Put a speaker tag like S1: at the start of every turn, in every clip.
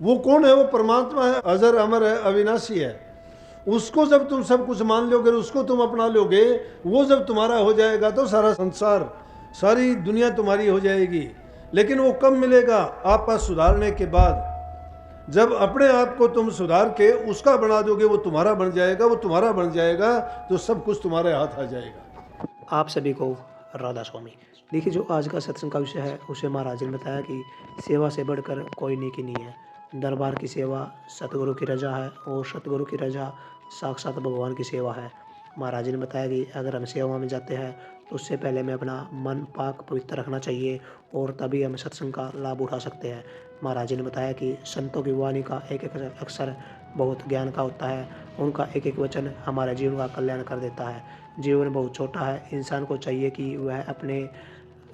S1: वो कौन है? वो परमात्मा है, अजर अमर है, अविनाशी है। उसको जब तुम सब कुछ मान लोगे, उसको तुम अपना लोगे, वो जब तुम्हारा हो जाएगा तो सारा संसार, सारी दुनिया तुम्हारी हो जाएगी। लेकिन वो कब मिलेगा? आपका सुधारने के बाद। जब अपने आप को तुम सुधार के उसका बना दोगे, वो तुम्हारा बन जाएगा, वो तुम्हारा बन जाएगा तो सब कुछ तुम्हारे हाथ आ जाएगा।
S2: आप सभी को राधा स्वामी। देखिए, जो आज का सत्संग का विषय है उसे महाराज जी ने बताया कि सेवा से बढ़कर कोई नेकी नहीं है। दरबार की सेवा सतगुरु की रजा है और सतगुरु की रजा साक्षात भगवान की सेवा है। महाराज जी ने बताया कि अगर हम सेवा में जाते हैं तो उससे पहले हमें अपना मन पाक पवित्र रखना चाहिए और तभी हम सत्संग का लाभ उठा सकते हैं। महाराज जी ने बताया कि संतों की वाणी का एक एक अक्षर बहुत ज्ञान का होता है, उनका एक एक वचन हमारे जीवन का कल्याण कर देता है। जीवन बहुत छोटा है, इंसान को चाहिए कि वह अपने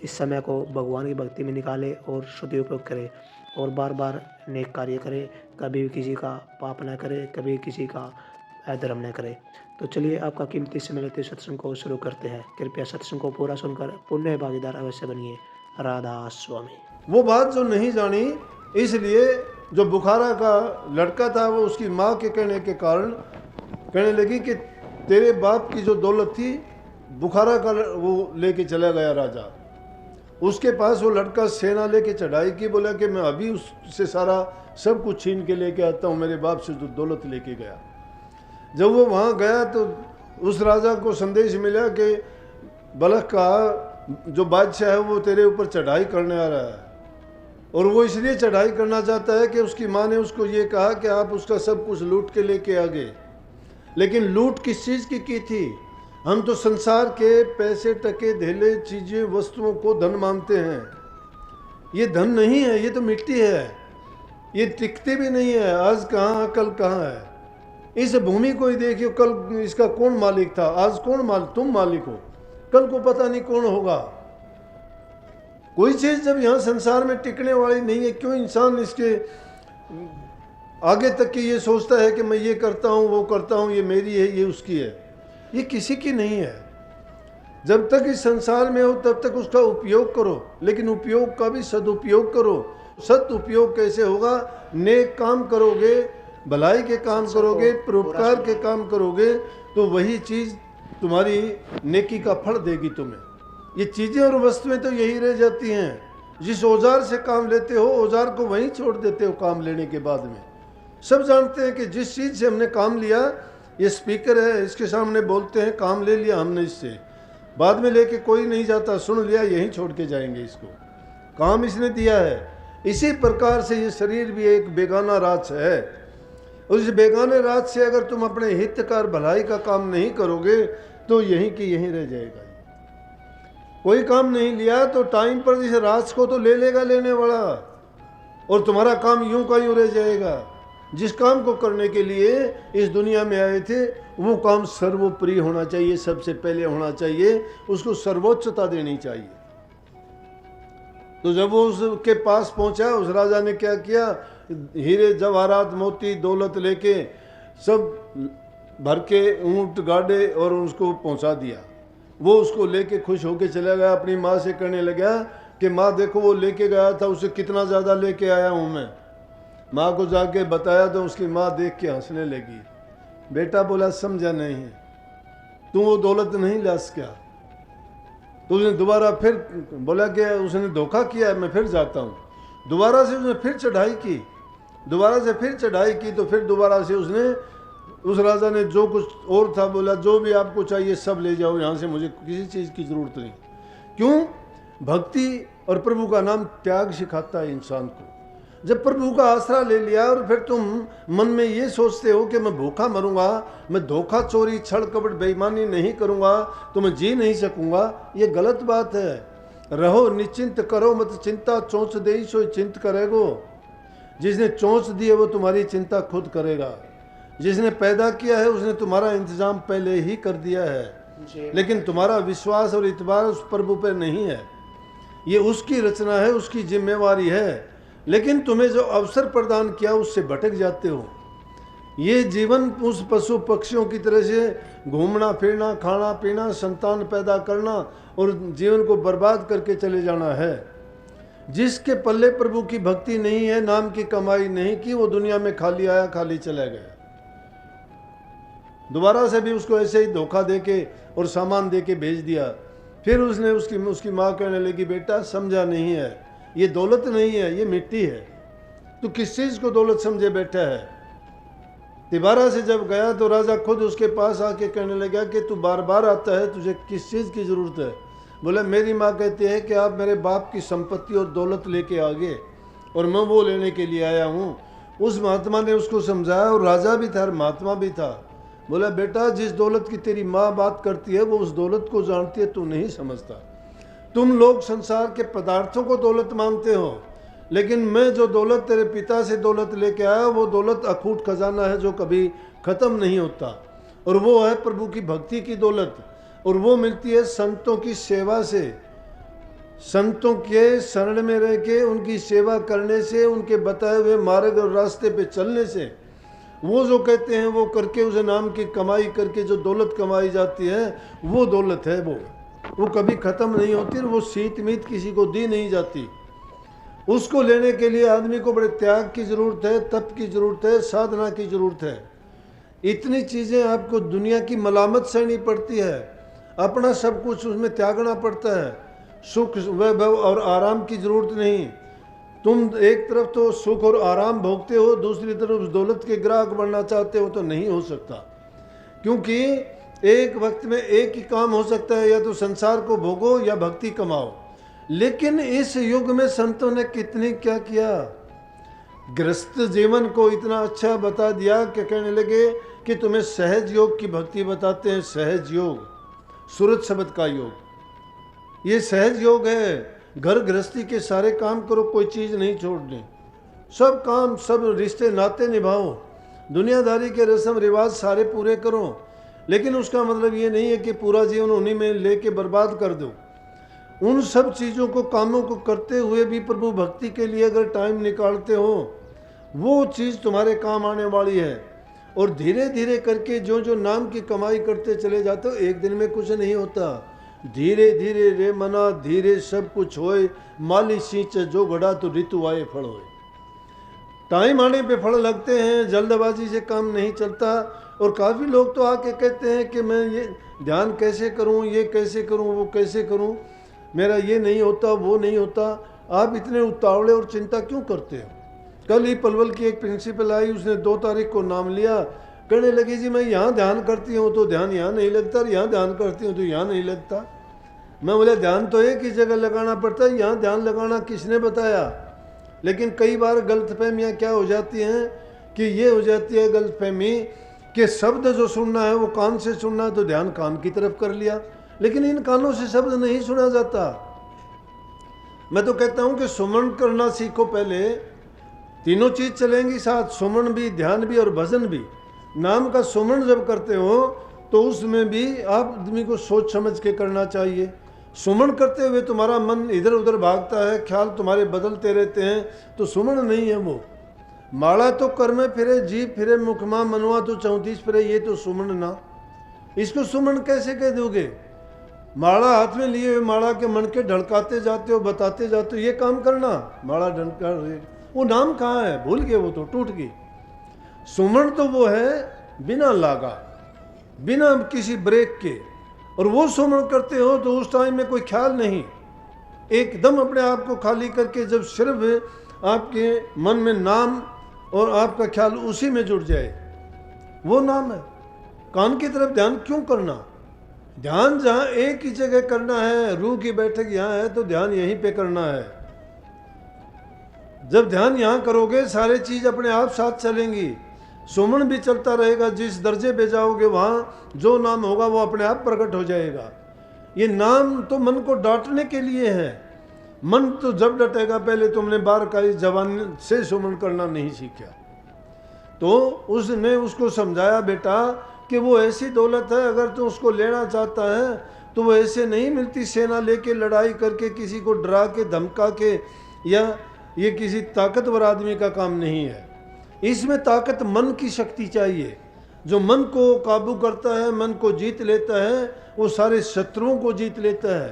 S2: इस समय को भगवान की भक्ति में निकाले और सदुपयोग करे और बार बार नेक कार्य करे, कभी भी किसी का पाप न करे, कभी किसी का अधर्म न करे। तो चलिए, आपका कीमती समय लेते सत्संग को शुरू करते हैं। कृपया सत्संग को पूरा सुनकर पुण्य भागीदार अवश्य बनिए। राधा स्वामी।
S1: वो बात जो नहीं जानी, इसलिए जो बुखारा का लड़का था वो उसकी माँ के कहने के कारण कहने लगी कि तेरे बाप की जो दौलत थी बुखारा का वो लेके चला गया राजा। उसके पास वो लड़का सेना लेके चढ़ाई की, बोला कि मैं अभी उससे सारा सब कुछ छीन के लेके आता हूँ, मेरे बाप से जो दौलत लेके गया। जब वो वहाँ गया तो उस राजा को संदेश मिला कि बलख का जो बादशाह है वो तेरे ऊपर चढ़ाई करने आ रहा है, और वो इसलिए चढ़ाई करना चाहता है कि उसकी माँ ने उसको ये कहा कि आप उसका सब कुछ लूट के लेके आ गए। लेकिन लूट किस चीज़ की थी? हम तो संसार के पैसे टके धेले चीज़ें वस्तुओं को धन मानते हैं। ये धन नहीं है, ये तो मिट्टी है, ये टिकते भी नहीं है। आज कहाँ कल कहाँ है। इस भूमि को ही देखिए, कल इसका कौन मालिक था, आज कौन तुम मालिक हो, कल को पता नहीं कौन होगा। कोई चीज़ जब यहाँ संसार में टिकने वाली नहीं है, क्यों इंसान इसके आगे तक की ये सोचता है कि मैं ये करता हूँ वो करता हूँ, ये मेरी है ये उसकी है। ये किसी की नहीं है। जब तक इस संसार में हो तब तक उसका उपयोग करो, लेकिन उपयोग का भी सदुपयोग करो। सदुपयोग कैसे होगा? नेक काम करोगे, भलाई के काम करोगे, परोपकार के काम करोगे तो वही चीज़ तुम्हारी नेकी का फल देगी तुम्हें। ये चीज़ें और वस्तुएं तो यही रह जाती हैं। जिस औजार से काम लेते हो औजार को वहीं छोड़ देते हो काम लेने के बाद में। सब जानते हैं कि जिस चीज़ से हमने काम लिया, ये स्पीकर है, इसके सामने बोलते हैं काम ले लिया हमने इससे, बाद में लेके कोई नहीं जाता, सुन लिया यहीं छोड़ के जाएंगे, इसको काम इसने दिया है। इसी प्रकार से ये शरीर भी एक बेगाना राज है, और इस बेगाने राज से अगर तुम अपने हितकार भलाई का काम नहीं करोगे तो यहीं की यहीं रह जाएगा। कोई काम नहीं लिया तो टाइम पर इस राज को तो ले लेगा लेने वाला, और तुम्हारा काम यूं का यूं रह जाएगा। जिस काम को करने के लिए इस दुनिया में आए थे वो काम सर्वोपरि होना चाहिए, सबसे पहले होना चाहिए, उसको सर्वोच्चता देनी चाहिए। तो जब वो उसके पास पहुंचा, उस राजा ने क्या किया? हीरे जवाहरात मोती दौलत लेके सब भर के ऊंट गाड़े और उसको पहुंचा दिया। वो उसको लेके खुश होके चला गया। अपनी माँ से कहने लगा कि माँ देखो वो लेके गया था, उससे कितना ज़्यादा लेके आया हूँ मैं। माँ को जाके बताया तो उसकी माँ देख के हंसने लगी। बेटा बोला समझा नहीं, तू वो दौलत नहीं ला सका। तो उसने दोबारा फिर बोला कि उसने धोखा किया, मैं फिर जाता हूँ। दोबारा से उसने फिर चढ़ाई की, दोबारा से फिर चढ़ाई की, तो फिर दोबारा से उसने, उस राजा ने जो कुछ और था बोला जो भी आपको चाहिए सब ले जाओ यहाँ से, मुझे किसी चीज़ की ज़रूरत नहीं। क्यों? भक्ति और प्रभु का नाम त्याग सिखाता है इंसान को। जब प्रभु का आसरा ले लिया और फिर तुम मन में ये सोचते हो कि मैं भूखा मरूंगा, मैं धोखा चोरी छल कपट बेईमानी नहीं करूंगा तो मैं जी नहीं सकूंगा, ये गलत बात है। रहो निश्चिंत, करो मत चिंता, चोंच दे सो चिंत करेगो। जिसने चोंच दी है वो तुम्हारी चिंता खुद करेगा। जिसने पैदा किया है उसने तुम्हारा इंतजाम पहले ही कर दिया है, लेकिन तुम्हारा विश्वास और इतबार उस प्रभु पर नहीं है। ये उसकी रचना है, उसकी जिम्मेवारी है, लेकिन तुम्हें जो अवसर प्रदान किया उससे भटक जाते हो। ये जीवन उस पशु पक्षियों की तरह से घूमना फिरना, खाना पीना, संतान पैदा करना और जीवन को बर्बाद करके चले जाना है। जिसके पल्ले प्रभु की भक्ति नहीं है, नाम की कमाई नहीं की, वो दुनिया में खाली आया खाली चला गया। दोबारा से भी उसको ऐसे ही धोखा देके और सामान देके भेज दिया। फिर उसने उसकी माँ कहने लगी, बेटा समझा नहीं है, ये दौलत नहीं है, ये मिट्टी है, तू किस चीज़ को दौलत समझे बैठा है। तिबारा से जब गया तो राजा खुद उसके पास आके कहने लगा कि तू बार बार आता है, तुझे किस चीज़ की ज़रूरत है। बोला, मेरी माँ कहती है कि आप मेरे बाप की संपत्ति और दौलत लेके आ गए और मैं वो लेने के लिए आया हूँ। उस महात्मा ने उसको समझाया, और राजा भी था और महात्मा भी था। बोला, बेटा जिस दौलत की तेरी माँ बात करती है वो उस दौलत को जानती है, तू नहीं समझता। तुम लोग संसार के पदार्थों को दौलत मानते हो, लेकिन मैं जो दौलत तेरे पिता से दौलत लेके आया वो दौलत अखूट खजाना है जो कभी ख़त्म नहीं होता, और वो है प्रभु की भक्ति की दौलत। और वो मिलती है संतों की सेवा से, संतों के शरण में रह के उनकी सेवा करने से, उनके बताए हुए मार्ग और रास्ते पे चलने से। वो जो कहते हैं वो करके, उसे नाम की कमाई करके जो दौलत कमाई जाती है वो दौलत है, वो कभी ख़त्म नहीं होती, और वो सीत मीत किसी को दी नहीं जाती। उसको लेने के लिए आदमी को बड़े त्याग की ज़रूरत है, तप की ज़रूरत है, साधना की ज़रूरत है। इतनी चीज़ें आपको दुनिया की मलामत सहनी पड़ती है, अपना सब कुछ उसमें त्यागना पड़ता है। सुख वैभव और आराम की ज़रूरत नहीं। तुम एक तरफ तो सुख और आराम भोगते हो, दूसरी तरफ उस दौलत के ग्राहक बनना चाहते हो, तो नहीं हो सकता। क्योंकि एक वक्त में एक ही काम हो सकता है, या तो संसार को भोगो या भक्ति कमाओ। लेकिन इस युग में संतों ने कितने क्या किया, गृहस्थ जीवन को इतना अच्छा बता दिया कि कहने लगे कि तुम्हें सहज योग की भक्ति बताते हैं। सहज योग, सूरत शब्द का योग, ये सहज योग है। घर गृहस्थी के सारे काम करो, कोई चीज़ नहीं छोड़नी, सब काम सब रिश्ते नाते निभाओ, दुनियादारी के रस्म रिवाज सारे पूरे करो। लेकिन उसका मतलब ये नहीं है कि पूरा जीवन उन्हीं में लेके बर्बाद कर दो। उन सब चीज़ों को, कामों को करते हुए भी प्रभु भक्ति के लिए अगर टाइम निकालते हो, वो चीज़ तुम्हारे काम आने वाली है। और धीरे धीरे करके जो जो नाम की कमाई करते चले जाते हो, एक दिन में कुछ नहीं होता। धीरे धीरे रे मना धीरे सब कुछ होए, माली सींच जो घड़ा तो ऋतु आए फल होए। टाइम आने पे फल लगते हैं, जल्दबाजी से काम नहीं चलता। और काफ़ी लोग तो आके कहते हैं कि मैं ये ध्यान कैसे करूं, ये कैसे करूं, वो कैसे करूं, मेरा ये नहीं होता, वो नहीं होता। आप इतने उतावले और चिंता क्यों करते हो? कल ही पलवल की एक प्रिंसिपल आई, उसने 2 तारीख को नाम लिया, कहने लगी जी मैं यहाँ ध्यान करती हूँ तो ध्यान यहाँ नहीं लगता, और यहाँ ध्यान करती हूँ तो यहाँ नहीं लगता। मैं बोले ध्यान तो एक ही जगह लगाना पड़ता है, यहाँ ध्यान लगाना किसने बताया? लेकिन कई बार गलतफहमियाँ क्या हो जाती हैं कि ये हो जाती है गलतफहमी कि शब्द जो सुनना है वो कान से सुनना है, तो ध्यान कान की तरफ कर लिया। लेकिन इन कानों से शब्द नहीं सुना जाता। मैं तो कहता हूँ कि सुमन करना सीखो पहले, तीनों चीज़ चलेंगी साथ, सुमन भी, ध्यान भी और भजन भी। नाम का सुमन जब करते हो तो उसमें भी आप आदमी को सोच समझ के करना चाहिए। सुमन करते हुए तुम्हारा मन इधर उधर भागता है, ख्याल तुम्हारे बदलते रहते हैं, तो सुमन नहीं है वो। माला तो कर में फिरे, जीभ फिरे, मुखमा मनवा तो 34 फिरे, ये तो सुमन ना। इसको सुमन कैसे कह दोगे? माला हाथ में लिए हुए माला के मन के ढड़काते जाते हो, बताते जाते हो, ये काम करना, माला ढड़का, वो नाम कहाँ है? भूल गए, वो तो टूट गई। सुमन तो वो है बिना लागा, बिना किसी ब्रेक के। और वो सुमन करते हो तो उस टाइम में कोई ख्याल नहीं, एकदम अपने आप को खाली करके, जब सिर्फ आपके मन में नाम और आपका ख्याल उसी में जुड़ जाए, वो नाम है। कान की तरफ ध्यान क्यों करना? ध्यान जहाँ एक ही जगह करना है, रूह की बैठक यहाँ है तो ध्यान यहीं पे करना है। जब ध्यान यहाँ करोगे सारे चीज़ अपने आप साथ चलेंगी, सुमन भी चलता रहेगा। जिस दर्जे पे जाओगे वहाँ जो नाम होगा वो अपने आप प्रकट हो जाएगा। ये नाम तो मन को डांटने के लिए है। मन तो जब डटेगा, पहले तुमने बारकाई जवान से सुमन करना नहीं सीखा, तो उसने उसको समझाया बेटा कि वो ऐसी दौलत है, अगर तू उसको लेना चाहता है तो वो ऐसे नहीं मिलती, सेना लेके लड़ाई करके, किसी को डरा के धमका के, या ये किसी ताकतवर आदमी का काम नहीं है। इसमें ताकत मन की शक्ति चाहिए। जो मन को काबू करता है, मन को जीत लेता है, वो सारे शत्रुओं को जीत लेता है।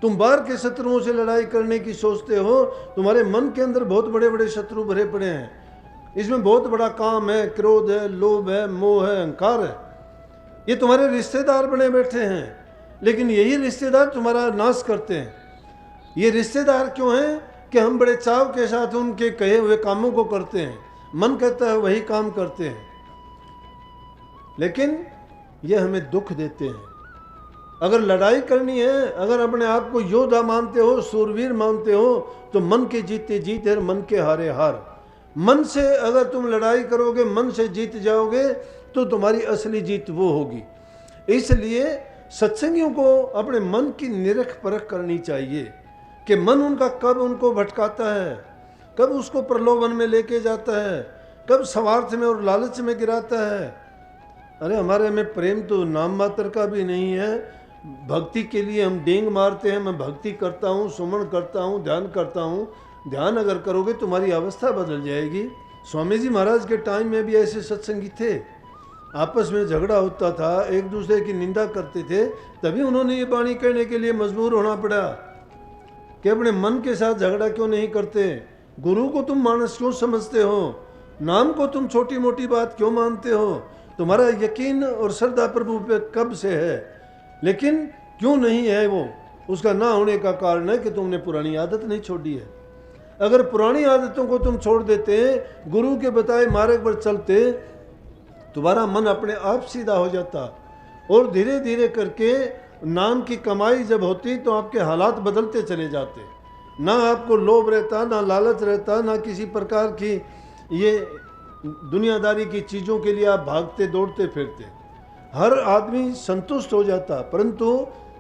S1: तुम बाहर के शत्रुओं से लड़ाई करने की सोचते हो, तुम्हारे मन के अंदर बहुत बड़े बड़े शत्रु भरे पड़े हैं। इसमें बहुत बड़ा काम है, क्रोध है, लोभ है, मोह है, अहंकार है। ये तुम्हारे रिश्तेदार बने बैठे हैं, लेकिन यही रिश्तेदार तुम्हारा नाश करते हैं। ये रिश्तेदार क्यों हैं कि हम बड़े चाव के साथ उनके कहे हुए कामों को करते हैं, मन कहता है वही काम करते हैं, लेकिन ये हमें दुख देते हैं। अगर लड़ाई करनी है, अगर अपने आप को योद्धा मानते हो, सूरवीर मानते हो, तो मन के जीते जीत है, मन के हारे हार। मन से अगर तुम लड़ाई करोगे, मन से जीत जाओगे, तो तुम्हारी असली जीत वो होगी। इसलिए सत्संगियों को अपने मन की निरख परख करनी चाहिए कि मन उनका कब उनको भटकाता है, कब उसको प्रलोभन में लेके जाता है, कब स्वार्थ में और लालच में गिराता है। अरे हमारे में प्रेम तो नाम मात्र का भी नहीं है। भक्ति के लिए हम डेंग मारते हैं, मैं भक्ति करता हूँ, सुमन करता हूँ, ध्यान करता हूँ। ध्यान अगर करोगे तुम्हारी अवस्था बदल जाएगी। स्वामी जी महाराज के टाइम में भी ऐसे सत्संगी थे, आपस में झगड़ा होता था, एक दूसरे की निंदा करते थे, तभी उन्होंने ये वाणी कहने के लिए मजबूर होना पड़ा कि अपने मन के साथ झगड़ा क्यों नहीं करते, गुरु को तुम मानस क्यों समझते हो, नाम को तुम छोटी मोटी बात क्यों मानते हो, तुम्हारा यकीन और श्रद्धा प्रभु पे कब से है, लेकिन क्यों नहीं है वो, उसका ना होने का कारण है कि तुमने पुरानी आदत नहीं छोड़ी है। अगर पुरानी आदतों को तुम छोड़ देते, गुरु के बताए मार्ग पर चलते, तुम्हारा मन अपने आप सीधा हो जाता और धीरे धीरे करके नाम की कमाई जब होती तो आपके हालात बदलते चले जाते। ना आपको लोभ रहता, ना लालच रहता, ना किसी प्रकार की ये दुनियादारी की चीज़ों के लिए आप भागते दौड़ते फिरते। हर आदमी संतुष्ट हो जाता। परंतु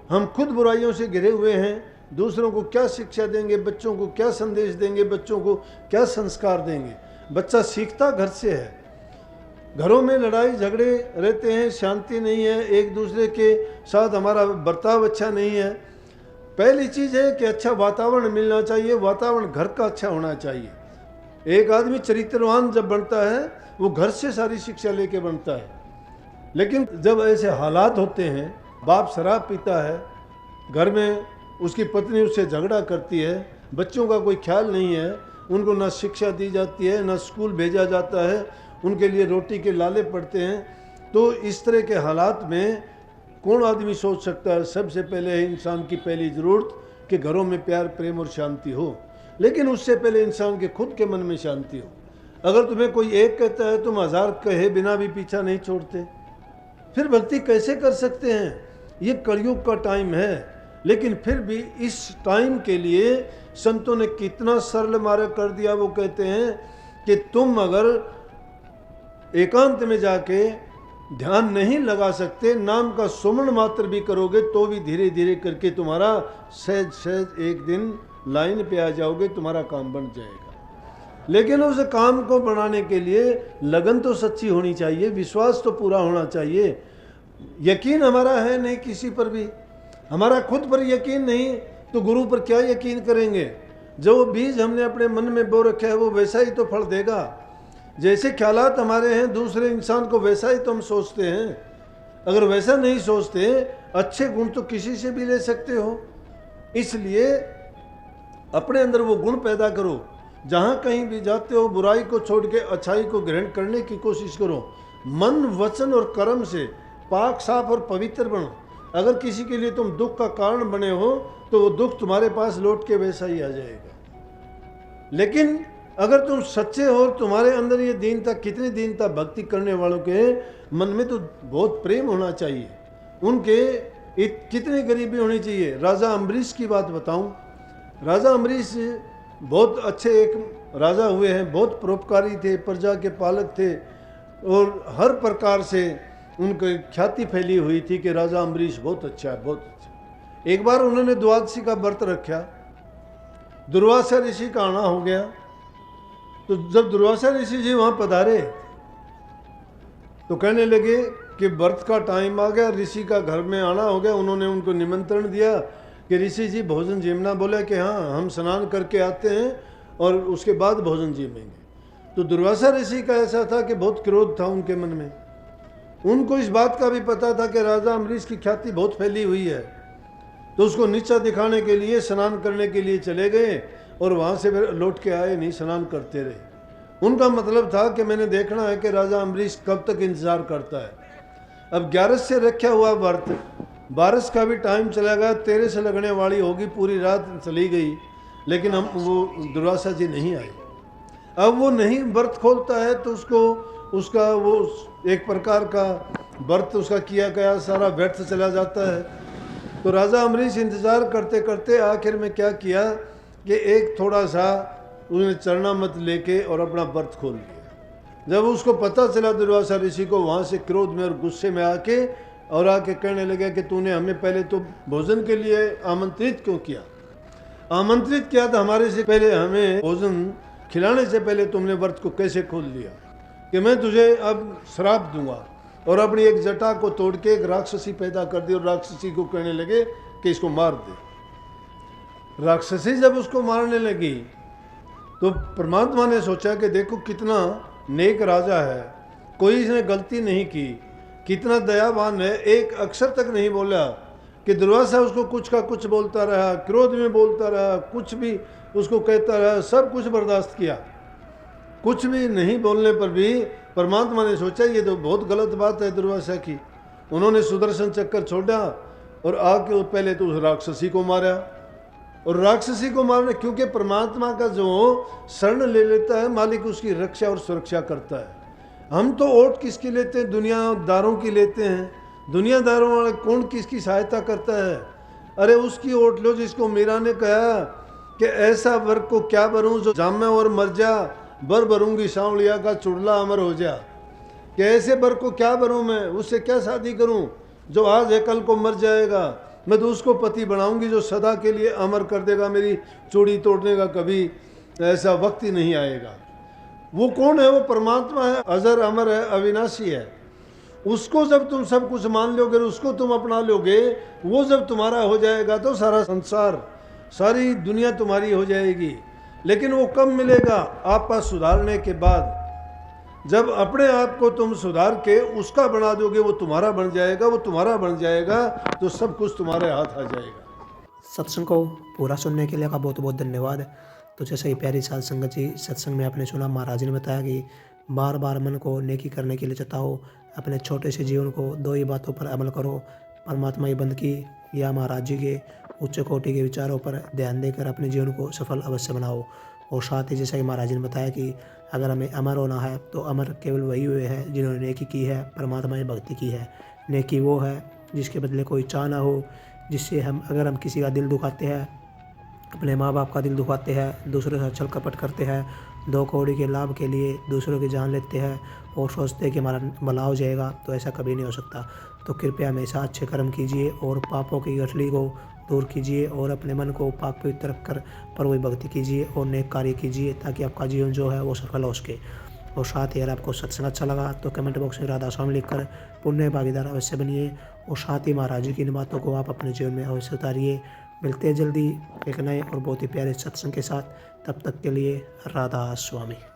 S1: हम खुद बुराइयों से घिरे हुए हैं। दूसरों को क्या शिक्षा देंगे, बच्चों को क्या संदेश देंगे, बच्चों को क्या संस्कार देंगे। बच्चा सीखता घर से है। घरों में लड़ाई झगड़े रहते हैं, शांति नहीं है, एक दूसरे के साथ हमारा बर्ताव अच्छा नहीं है। पहली चीज़ है कि अच्छा वातावरण मिलना चाहिए, वातावरण घर का अच्छा होना चाहिए। एक आदमी चरित्रवान जब बनता है वो घर से सारी शिक्षा लेके बनता है। लेकिन जब ऐसे हालात होते हैं, बाप शराब पीता है, घर में उसकी पत्नी उससे झगड़ा करती है, बच्चों का कोई ख्याल नहीं है, उनको ना शिक्षा दी जाती है, ना स्कूल भेजा जाता है, उनके लिए रोटी के लाले पड़ते हैं, तो इस तरह के हालात में कौन आदमी सोच सकता है सबसे पहले इंसान की पहली ज़रूरत कि घरों में प्यार प्रेम और शांति हो। लेकिन उससे पहले इंसान के खुद के मन में शांति हो। अगर तुम्हें कोई एक कहता है, तुम 1000 कहे बिना भी पीछा नहीं छोड़ते, फिर भक्ति कैसे कर सकते हैं। ये कलयुग का टाइम है, लेकिन फिर भी इस टाइम के लिए संतों ने कितना सरल मार्ग कर दिया। वो कहते हैं कि तुम अगर एकांत में जाके ध्यान नहीं लगा सकते, नाम का सुमन मात्र भी करोगे, तो भी धीरे धीरे करके तुम्हारा सहज सहज एक दिन लाइन पे आ जाओगे, तुम्हारा काम बन जाएगा। लेकिन उस काम को बनाने के लिए लगन तो सच्ची होनी चाहिए, विश्वास तो पूरा होना चाहिए। यकीन हमारा है नहीं किसी पर भी, हमारा खुद पर यकीन नहीं तो गुरु पर क्या यकीन करेंगे। जो बीज हमने अपने मन में बो रखा है वो वैसा ही तो फल देगा। जैसे ख्यालात हमारे हैं दूसरे इंसान को वैसा ही तो हम सोचते हैं। अगर वैसा नहीं सोचते, अच्छे गुण तो किसी से भी ले सकते हो। इसलिए अपने अंदर वो गुण पैदा करो। जहाँ कहीं भी जाते हो बुराई को छोड़ के अच्छाई को ग्रहण करने की कोशिश करो। मन वचन और कर्म से पाक साफ और पवित्र बनो। अगर किसी के लिए तुम दुख का कारण बने हो तो वो दुख तुम्हारे पास लौट के वैसा ही आ जाएगा। लेकिन अगर तुम सच्चे हो, तुम्हारे अंदर ये दीनता, कितनी दीनता भक्ति करने वालों के मन में तो बहुत प्रेम होना चाहिए। उनके कितनी गरीबी होनी चाहिए। राजा अम्बरीश की बात बताऊं। राजा अम्बरीश बहुत अच्छे एक राजा हुए हैं, बहुत परोपकारी थे, प्रजा के पालक थे और हर प्रकार से उनकी ख्याति फैली हुई थी कि राजा अम्बरीश बहुत अच्छा है, बहुत अच्छा। एक बार उन्होंने द्वादशी का व्रत रखा, दुर्वासा ऋषि का आना हो गया। तो जब दुर्वासा ऋषि जी वहाँ पधारे तो कहने लगे कि व्रत का टाइम आ गया, ऋषि का घर में आना हो गया। उन्होंने उनको निमंत्रण दिया कि ऋषि जी भोजन जिमना। बोला कि हाँ, हम स्नान करके आते हैं और उसके बाद भोजन जिमेंगे। तो दुर्वासा ऋषि का ऐसा था कि बहुत क्रोध था उनके मन में। उनको इस बात का भी पता था कि राजा अम्बरीश की ख्याति बहुत फैली हुई है। तो उसको नीचा दिखाने के लिए स्नान करने के लिए चले गए और वहाँ से फिर लौट के आए नहीं, स्नान करते रहे। उनका मतलब था कि मैंने देखना है कि राजा अम्बरीश कब तक इंतज़ार करता है। अब 11 से रखा हुआ व्रत, 12 का भी टाइम चला गया, 13 से लगने वाली होगी, पूरी रात चली गई, लेकिन हम वो दुर्वासा जी नहीं आए। अब वो नहीं व्रत खोलता है तो उसका वो एक प्रकार का व्रत उसका किया गया सारा व्यर्थ चला जाता है। तो राजा अम्बरीश इंतज़ार करते करते आखिर में क्या किया कि एक थोड़ा सा उसने चरणामत लेके और अपना व्रत खोल लिया। जब उसको पता चला दुर्वासा ऋषि को, वहाँ से क्रोध में और गुस्से में आके कहने लगा कि तूने हमें पहले तो भोजन के लिए आमंत्रित क्यों किया? आमंत्रित किया था हमारे से पहले, हमें भोजन खिलाने से पहले तुमने व्रत को कैसे खोल लिया कि मैं तुझे अब श्राप दूंगा। और अपनी एक जटा को तोड़ के एक राक्षसी पैदा कर दी और राक्षसी को कहने लगे कि इसको मार दे। राक्षसी जब उसको मारने लगी तो परमात्मा ने सोचा कि देखो कितना नेक राजा है, कोई इसने गलती नहीं की, कितना दयावान है, एक अक्षर तक नहीं बोला कि दुर्वासा उसको कुछ का कुछ बोलता रहा, क्रोध में बोलता रहा, कुछ भी उसको कहता रहा, सब कुछ बर्दाश्त किया। कुछ भी नहीं बोलने पर भी परमात्मा ने सोचा ये तो बहुत गलत बात है दुर्वासा की। उन्होंने सुदर्शन चक्कर छोड़ा और आके पहले तो उस राक्षसी को मारा। और राक्षसी को मारने, क्योंकि परमात्मा का जो शरण ले लेता है मालिक उसकी रक्षा और सुरक्षा करता है। हम तो ओट किसकी लेते हैं? दुनियादारों की लेते हैं। दुनियादारों वाले कौन किसकी सहायता करता है? अरे उसकी ओट लो जिसको मीरा ने कहा कि ऐसा वर को क्या भरूं जो जामे और मर जा, बर भरूंगी सांवलिया का चुड़ला अमर हो जा। कि ऐसे बर को क्या भरूं मैं, उससे क्या शादी करूं जो आज है कल को मर जाएगा। मैं तो उसको पति बनाऊंगी जो सदा के लिए अमर कर देगा, मेरी चूड़ी तोड़ने का कभी ऐसा वक्त ही नहीं आएगा। वो कौन है? वो परमात्मा है, अजर अमर है, अविनाशी है। उसको जब तुम सब कुछ मान लोगे, उसको तुम अपना लोगे, वो जब तुम्हारा हो जाएगा तो सारा संसार, सारी दुनिया तुम्हारी हो जाएगी। लेकिन वो कब मिलेगा? आपका सुधारने के बाद। जब अपने आप को तुम सुधार के उसका बना दोगे, वो तुम्हारा बन जाएगा, वो तुम्हारा बन जाएगा तो सब कुछ तुम्हारे हाथ आ जाएगा।
S2: सत्संग को पूरा सुनने के लिए का बहुत बहुत धन्यवाद। तो जैसे ही प्यारी साध संगत जी, सत्संग में आपने सुना, महाराज जी ने बताया कि बार बार मन को नेकी करने के लिए चताओ, अपने छोटे से जीवन को दो ही बातों पर अमल करो, परमात्मा बंद की या महाराज जी के उच्च कोटि के विचारों पर ध्यान देकर अपने जीवन को सफल अवश्य बनाओ। और साथ ही जैसा कि महाराज जी ने बताया कि अगर हमें अमर होना है तो अमर केवल वही हुए हैं जिन्होंने नेकी की है, परमात्मा की भक्ति की है। नेकी वो है जिसके बदले कोई चाह ना हो, जिससे अगर हम किसी का दिल दुखाते हैं, अपने माँ बाप का दिल दुखाते हैं, दूसरों से छल कपट करते हैं, 2 कौड़ी के लाभ के लिए दूसरों की जान लेते हैं और सोचते हैं कि हमारा भला हो जाएगा, तो ऐसा कभी नहीं हो सकता। तो कृपया हमेशा अच्छे कर्म कीजिए और पापों की गठरी को दूर कीजिए और अपने मन को पाक पवित्र रखकर प्रभु भक्ति कीजिए और नेक कार्य कीजिए, ताकि आपका जीवन जो है वो सफल हो सके। और साथ ही अगर आपको सत्संग अच्छा लगा तो कमेंट बॉक्स में राधा स्वामी लिखकर पुण्य भागीदार अवश्य बनिए। और साथ ही महाराज जी की इन बातों को आप अपने जीवन में अवश्य उतारिए। मिलते हैं जल्दी एक नए और बहुत ही प्यारे सत्संग के साथ। तब तक के लिए राधा स्वामी।